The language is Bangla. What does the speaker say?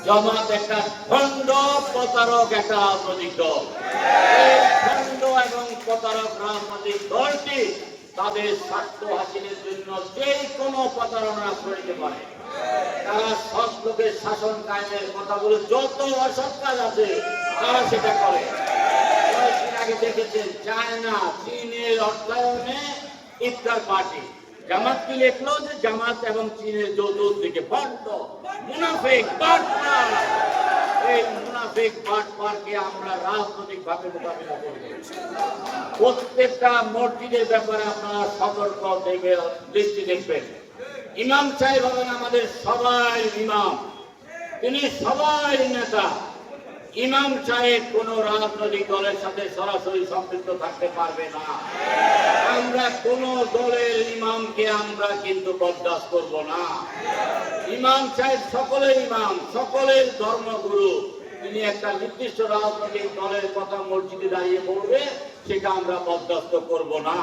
জামাত একটা খণ্ড প্রতারক একটা রাজনৈতিক দল। এই খণ্ড এবং প্রতারক রাজনৈতিক দলটি তাদের স্বার্থ হাসিলের জন্য যে কোনো প্রতারণা করিতে পারে। তারা সব লোকের শাসন কায়েমের কথা বলে যত অসৎ কাজ আছে তারা সেটা করে। কয়েকদিন আগে দেখেছেন চায়না চীনের অর্থায়নে ইফতার পার্টি। জামাত কি লিখলো যে জামাত এবং চীনের যৌথ দিকে বন্ধ মুনাফিক পার্টনার। এই মুনাফিক পার্টনারকে আমরা রাজনৈতিক ভাবে মোকাবিলা করব। প্রত্যেকটা মসজিদের ব্যাপারে আপনারা সতর্ক দৃষ্টি দেখবেন। ইমাম সাহেব হবেন আমাদের সবাই ইমাম, তিনি সবাই নেতা। ইমাম সাহেব কোন রাজনৈতিক দলের সাথে সরাসরি সম্পৃক্ত থাকতে পারবে না। আমরা কোন দলের ইমামকে আমরা কিন্তু বরদাস্ত করব না। ইমাম সাহেব সকলের ইমাম, সকলের ধর্মগুরু। তিনি একটা নির্দিষ্ট রাজনৈতিক দলের কথা মসজিদে দাঁড়িয়ে বলবে, সেটা আমরা বরদাস্ত করব না।